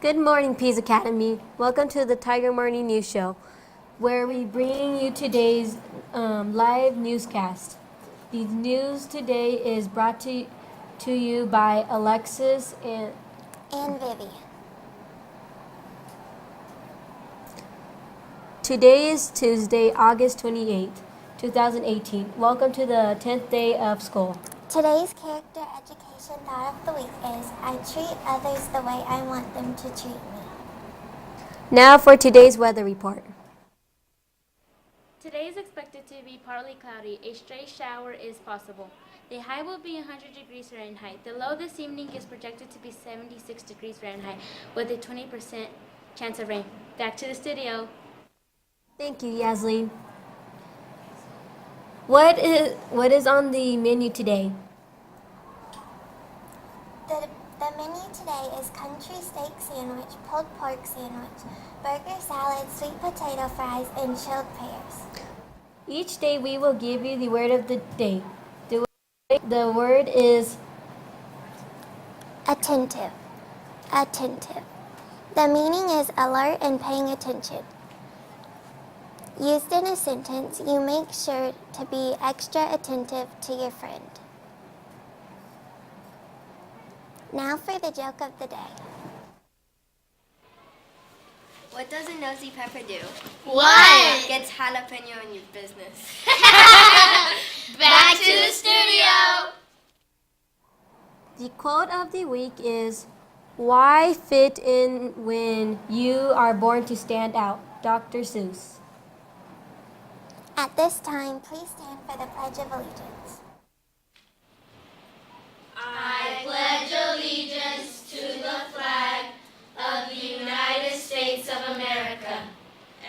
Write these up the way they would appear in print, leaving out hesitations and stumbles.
Good morning, Pease Academy. Welcome to the Tiger Morning News Show, where we bring you today's live newscast. The news today is brought to you by Alexis and Vivi. Today is Tuesday, August 28th, 2018. Welcome to the 10th day of school. Today's character education thought of the week is, I treat others the way I want them to treat me. Now for today's weather report. Today is expected to be partly cloudy. A stray shower is possible. The high will be 100 degrees Fahrenheit. The low this evening is projected to be 76 degrees Fahrenheit with a 20% chance of rain. Back to the studio. Thank you, Yasleen. What is on the menu today? The menu today is country steak sandwich, pulled pork sandwich, burger salad, sweet potato fries, and chilled pears. Each day we will give you the word of the day. The word is attentive. Attentive. The meaning is alert and paying attention. Used in a sentence, you make sure to be extra attentive to your friend. Now for the joke of the day. What does a nosy pepper do? What? Gets jalapeno in your business. Back to the studio. The quote of the week is, "Why fit in when you are born to stand out?" Dr. Seuss. At this time, please stand for the Pledge of Allegiance. I pledge allegiance to the flag of the United States of America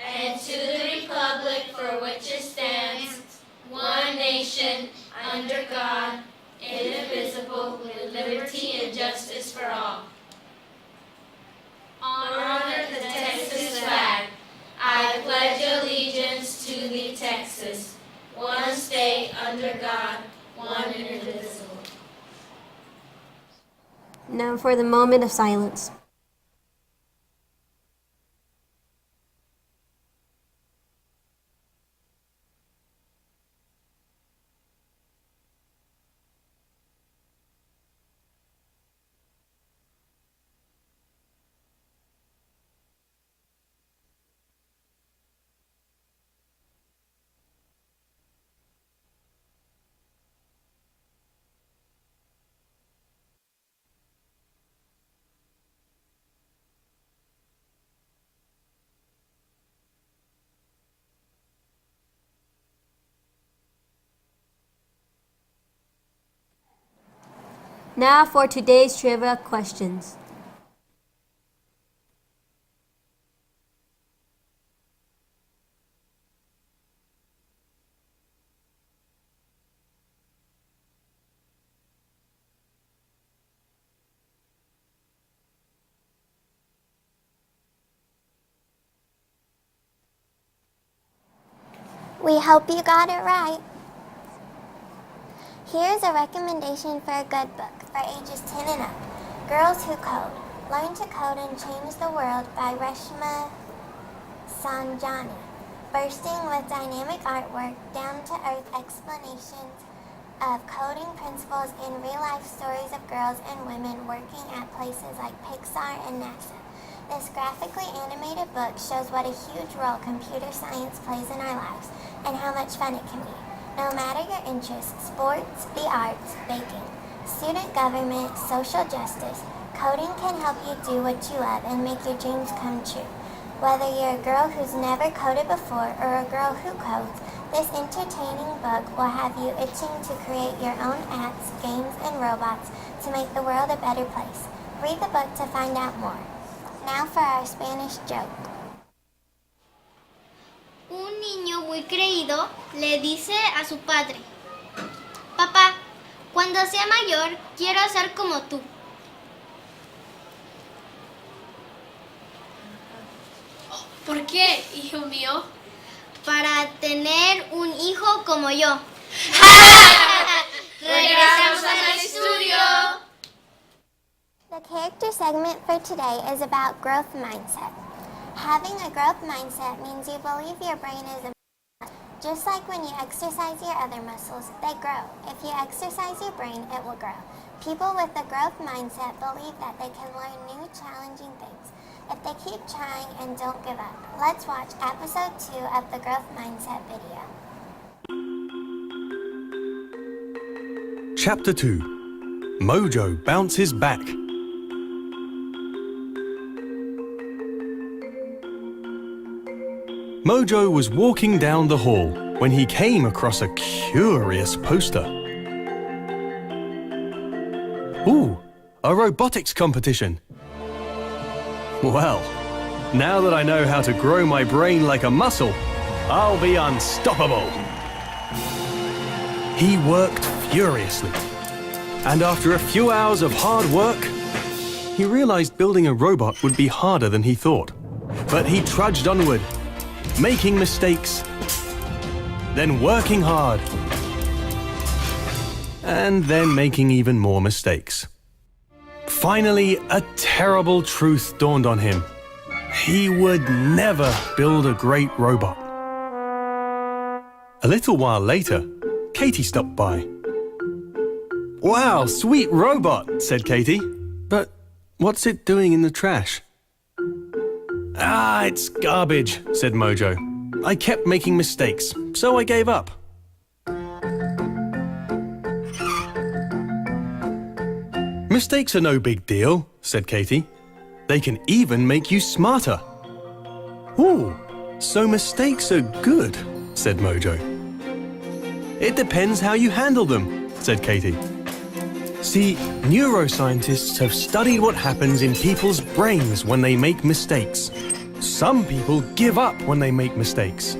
and to the republic for which it stands, one nation, under God, indivisible, with liberty and justice for all. Honor the Texas flag. I pledge allegiance to the Texas, one state under God, one and indivisible. Now for the moment of silence. Now for today's trivia questions. We hope you got it right. Here's a recommendation for a good book for ages 10 and up. Girls Who Code. Learn to Code and Change the World by Reshma Sanjani. Bursting with dynamic artwork, down-to-earth explanations of coding principles and real-life stories of girls and women working at places like Pixar and NASA. This graphically animated book shows what a huge role computer science plays in our lives and how much fun it can be. No matter your interests, sports, the arts, baking, student government, social justice, coding can help you do what you love and make your dreams come true. Whether you're a girl who's never coded before or a girl who codes, this entertaining book will have you itching to create your own apps, games, and robots to make the world a better place. Read the book to find out more. Now for our Spanish joke. Un niño muy creído le dice a su padre, papá, cuando sea mayor quiero ser como tú. ¿Por qué, hijo mío? Para tener un hijo como yo. Regresamos al estudio. The character segment for today is about growth mindset. Having a growth mindset means you believe your brain is a just like when you exercise your other muscles, they grow. If you exercise your brain, it will grow. People with a growth mindset believe that they can learn new, challenging things if they keep trying and don't give up. Let's watch episode 2 of the growth mindset video. Chapter 2. Mojo bounces back. Mojo was walking down the hall when he came across a curious poster. Ooh, a robotics competition. Well, now that I know how to grow my brain like a muscle, I'll be unstoppable. He worked furiously, and after a few hours of hard work, he realized building a robot would be harder than he thought. But he trudged onward, making mistakes, then working hard, and then making even more mistakes. Finally, a terrible truth dawned on him. He would never build a great robot. A little while later, Katie stopped by. "Wow, sweet robot," said Katie. "But what's it doing in the trash?" "Ah, it's garbage," said Mojo. "I kept making mistakes, so I gave up." "Mistakes are no big deal," said Katie. "They can even make you smarter." "Ooh, so mistakes are good," said Mojo. "It depends how you handle them," said Katie. "See, neuroscientists have studied what happens in people's brains when they make mistakes. Some people give up when they make mistakes.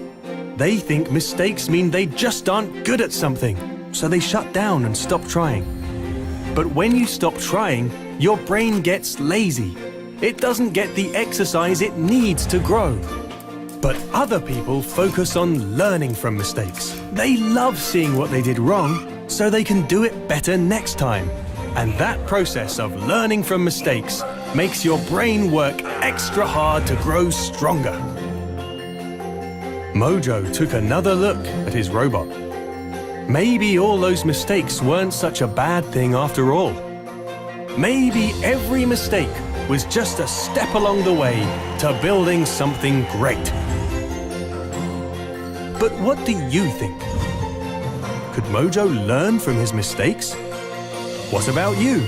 They think mistakes mean they just aren't good at something, so they shut down and stop trying. But when you stop trying, your brain gets lazy. It doesn't get the exercise it needs to grow. But other people focus on learning from mistakes. They love seeing what they did wrong, so they can do it better next time. And that process of learning from mistakes makes your brain work extra hard to grow stronger." Mojo took another look at his robot. Maybe all those mistakes weren't such a bad thing after all. Maybe every mistake was just a step along the way to building something great. But what do you think? Could Mojo learn from his mistakes? What about you?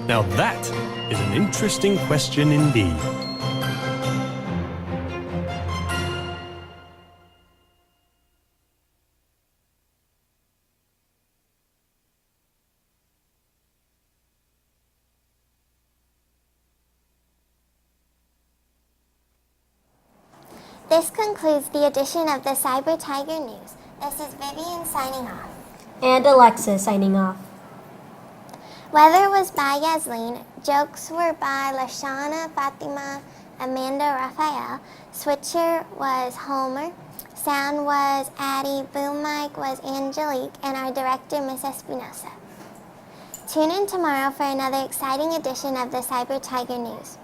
Now that is an interesting question indeed. This concludes the edition of the Cyber Tiger News. This is Vivian signing off. And Alexa signing off. Weather was by Yasleen. Jokes were by Lashana, Fatima, Amanda, Raphael. Switcher was Homer. Sound was Addie. Boom mic was Angelique. And our director, Miss Espinosa. Tune in tomorrow for another exciting edition of the Cyber Tiger News.